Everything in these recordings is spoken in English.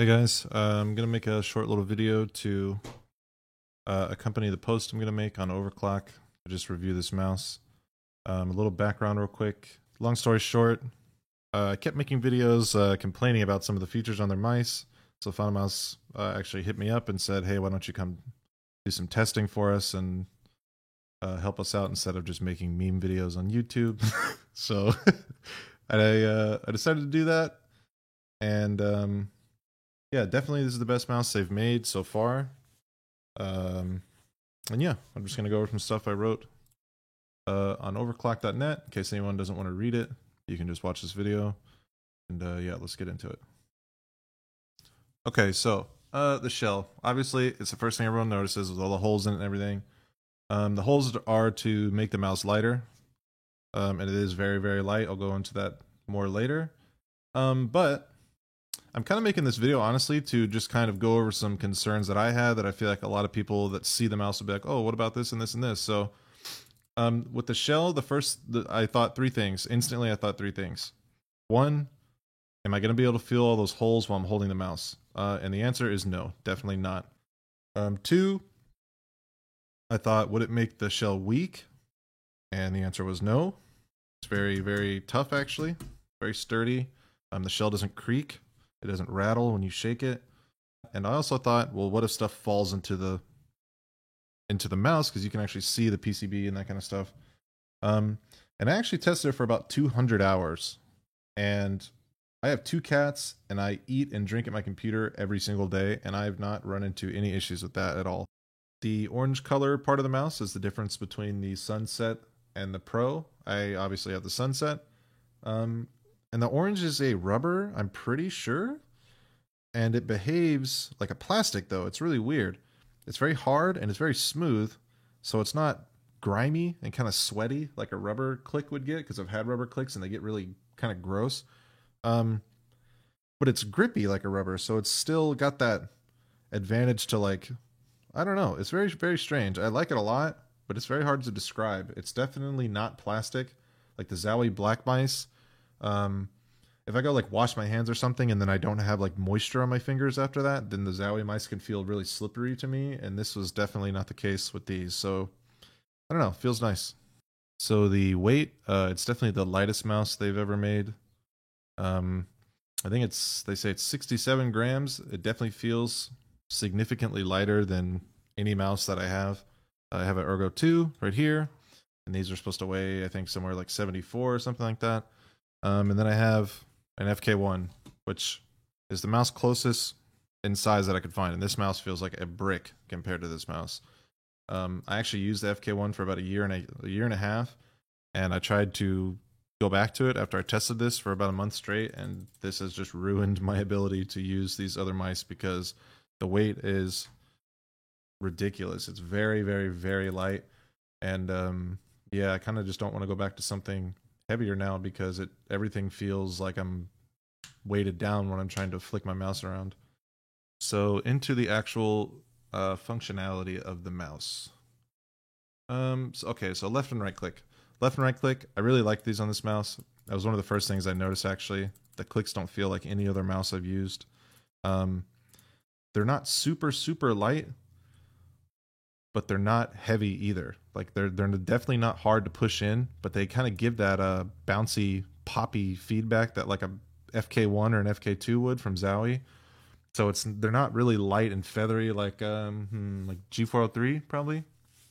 Hey guys, I'm gonna make a short little video to accompany the post I'm gonna make on overclock. I just review this mouse. A little background real quick. Long story short, I kept making videos complaining about some of the features on their mice. So Mouse actually hit me up and said, "Hey, why don't you come do some testing for us and help us out instead of just making meme videos on YouTube?" So I decided to do that, and yeah, definitely this is the best mouse they've made so far. And yeah, I'm just gonna go over some stuff I wrote on overclock.net. In case anyone doesn't want to read it, you can just watch this video. And yeah, let's get into it. Okay, so the shell. Obviously, it's the first thing everyone notices with all the holes in it and everything. The holes are to make the mouse lighter, and it is very, very light. I'll go into that more later. But I'm kind of making this video, honestly, to just kind of go over some concerns that I had that I feel like a lot of people that see the mouse will be like, oh, what about this and this and this? So with the shell, I thought three things. Instantly, I thought three things. One, am I going to be able to feel all those holes while I'm holding the mouse? And the answer is no, definitely not. Two, I thought, would it make the shell weak? And the answer was no. It's very, very tough, actually. Very sturdy. The shell doesn't creak. It doesn't rattle when you shake it. And I also thought, well, what if stuff falls into the mouse, because you can actually see the PCB and that kind of stuff. And I actually tested it for about 200 hours. And I have 2 cats, and I eat and drink at my computer every single day, and I have not run into any issues with that at all. The orange color part of the mouse is the difference between the Sunset and the Pro. I obviously have the Sunset. And the orange is a rubber, I'm pretty sure. And it behaves like a plastic, though. It's really weird. It's very hard and it's very smooth, so it's not grimy and kind of sweaty like a rubber click would get, because I've had rubber clicks and they get really kind of gross. But it's grippy like a rubber, so it's still got that advantage to, like, I don't know. It's very, very strange. I like it a lot, but it's very hard to describe. It's definitely not plastic like the Zowie Black Mice. If I go like wash my hands or something and then I don't have like moisture on my fingers after that, then the Zowie mice can feel really slippery to me, and this was definitely not the case with these. So I don't know, feels nice. So the weight, it's definitely the lightest mouse they've ever made. I think they say it's 67 grams. It definitely feels significantly lighter than any mouse that I have. I have an Ergo 2 right here, and these are supposed to weigh, I think, somewhere like 74 or something like that. And then I have an FK1, which is the mouse closest in size that I could find. And this mouse feels like a brick compared to this mouse. I actually used the FK1 for about a year and a half, and I tried to go back to it after I tested this for about a month straight, and this has just ruined my ability to use these other mice because the weight is ridiculous. It's very, very, very light, and yeah, I kind of just don't want to go back to something heavier now because everything feels like I'm weighted down when I'm trying to flick my mouse around. So into the actual functionality of the mouse. Okay, so left and right click. Left and right click, I really like these on this mouse. That was one of the first things I noticed, actually. The clicks don't feel like any other mouse I've used. They're not super, super light, but they're not heavy either. Like they're definitely not hard to push in, but they kind of give that bouncy, poppy feedback that like a FK1 or an FK2 would from Zowie. So they're not really light and feathery like G403 probably,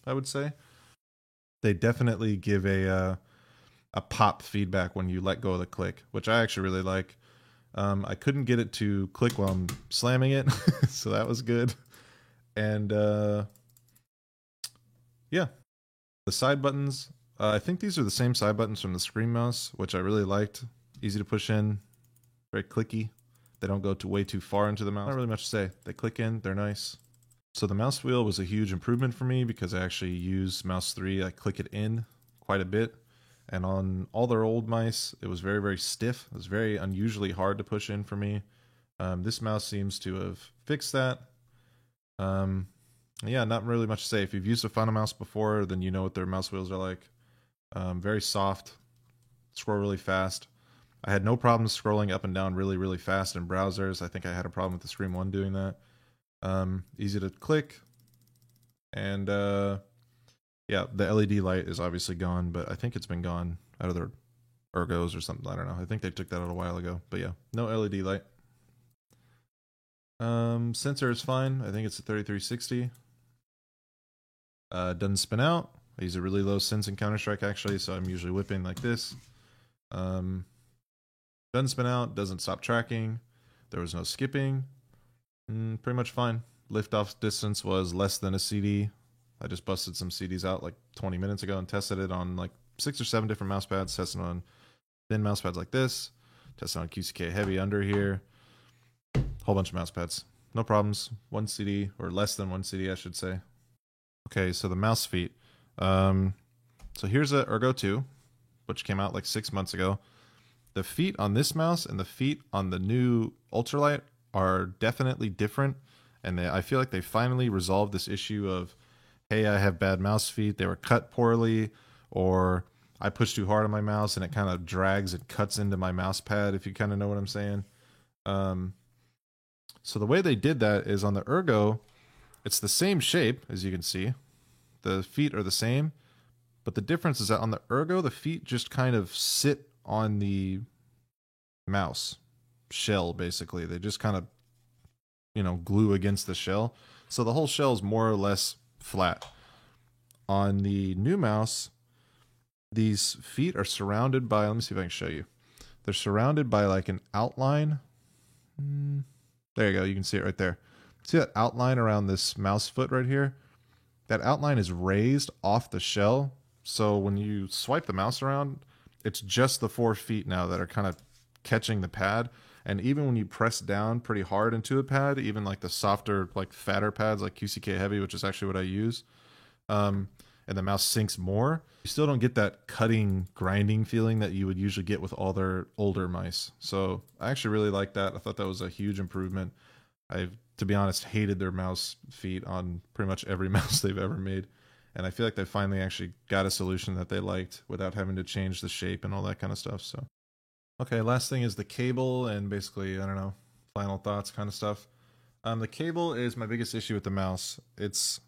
I would say. They definitely give a pop feedback when you let go of the click, which I actually really like. I couldn't get it to click while I'm slamming it, so that was good. And yeah, the side buttons, I think these are the same side buttons from the Scream mouse, which I really liked. Easy to push in, very clicky. They don't go way too far into the mouse. Not really much to say. They click in, they're nice. So the mouse wheel was a huge improvement for me because I actually use mouse 3. I click it in quite a bit. And on all their old mice, it was very, very stiff. It was very unusually hard to push in for me. This mouse seems to have fixed that. Yeah, not really much to say. If you've used a Mouse before, then you know what their mouse wheels are like. Very soft, scroll really fast. I had no problem scrolling up and down really, really fast in browsers. I think I had a problem with the Scream 1 doing that. Easy to click. And yeah, the LED light is obviously gone, but I think it's been gone out of their ergos or something. I don't know. I think they took that out a while ago. But yeah, no LED light. Sensor is fine. I think it's a 3360. Doesn't spin out. I use a really low sense in Counter-Strike actually, so I'm usually whipping like this. Doesn't spin out, doesn't stop tracking. There was no skipping. Pretty much fine. Liftoff distance was less than a CD. I just busted some CDs out like 20 minutes ago and tested it on like 6 or 7 different mouse pads, tested on thin mouse pads like this, tested on QCK Heavy under here, whole bunch of mouse pads. No problems. 1 CD, or less than 1 CD, I should say. Okay, so the mouse feet. So here's a Ergo 2, which came out like 6 months ago. The feet on this mouse and the feet on the new Ultralight are definitely different, and I feel like they finally resolved this issue of, hey, I have bad mouse feet, they were cut poorly, or I push too hard on my mouse and it kind of drags and cuts into my mouse pad, if you kind of know what I'm saying. So the way they did that is on the Ergo, it's the same shape, as you can see. The feet are the same, but the difference is that on the Ergo, the feet just kind of sit on the mouse shell, basically. They just kind of, glue against the shell. So the whole shell is more or less flat. On the new mouse, these feet are surrounded by, let me see if I can show you. They're surrounded by like an outline. There you go. You can see it right there. See that outline around this mouse foot right here? That outline is raised off the shell. So when you swipe the mouse around, it's just the 4 feet now that are kind of catching the pad. And even when you press down pretty hard into a pad, even like the softer, like fatter pads like QCK Heavy, which is actually what I use, and the mouse sinks more, you still don't get that cutting, grinding feeling that you would usually get with all their older mice. So I actually really like that. I thought that was a huge improvement. I've, to be honest, hated their mouse feet on pretty much every mouse they've ever made. And I feel like they finally actually got a solution that they liked without having to change the shape and all that kind of stuff. So, okay, last thing is the cable and basically, I don't know, final thoughts kind of stuff. The cable is my biggest issue with the mouse. It's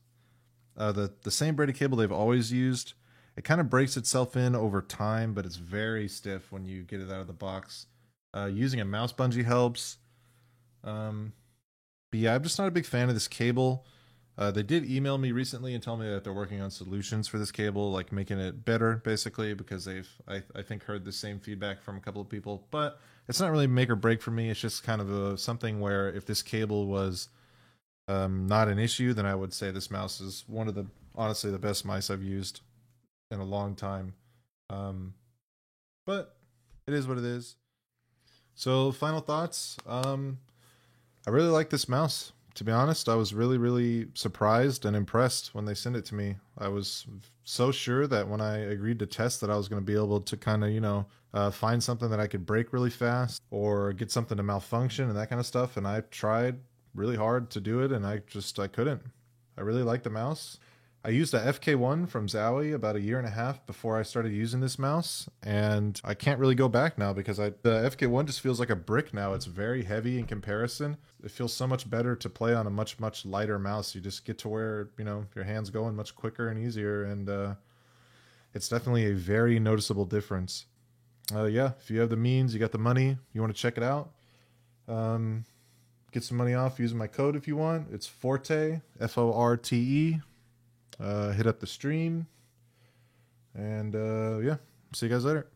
the same braided cable they've always used. It kind of breaks itself in over time, but it's very stiff when you get it out of the box. Using a mouse bungee helps. But yeah, I'm just not a big fan of this cable. They did email me recently and tell me that they're working on solutions for this cable, like making it better, basically, because they've, I think, heard the same feedback from a couple of people. But it's not really make or break for me. It's just kind of something where if this cable was not an issue, then I would say this mouse is one of the, honestly, the best mice I've used in a long time. But it is what it is. So final thoughts. I really like this mouse. To be honest, I was really, really surprised and impressed when they sent it to me. I was so sure that when I agreed to test that I was going to be able to kind of, find something that I could break really fast or get something to malfunction and that kind of stuff. And I tried really hard to do it and I couldn't. I really like the mouse. I used a FK1 from Zowie about 1.5 years before I started using this mouse, and I can't really go back now because the FK1 just feels like a brick now. It's very heavy in comparison. It feels so much better to play on a much, much lighter mouse. You just get to where, your hand's going much quicker and easier, and it's definitely a very noticeable difference. Yeah, if you have the means, you got the money, you want to check it out, get some money off using my code if you want. It's Forte, Forte. Hit up the stream, and yeah, see you guys later.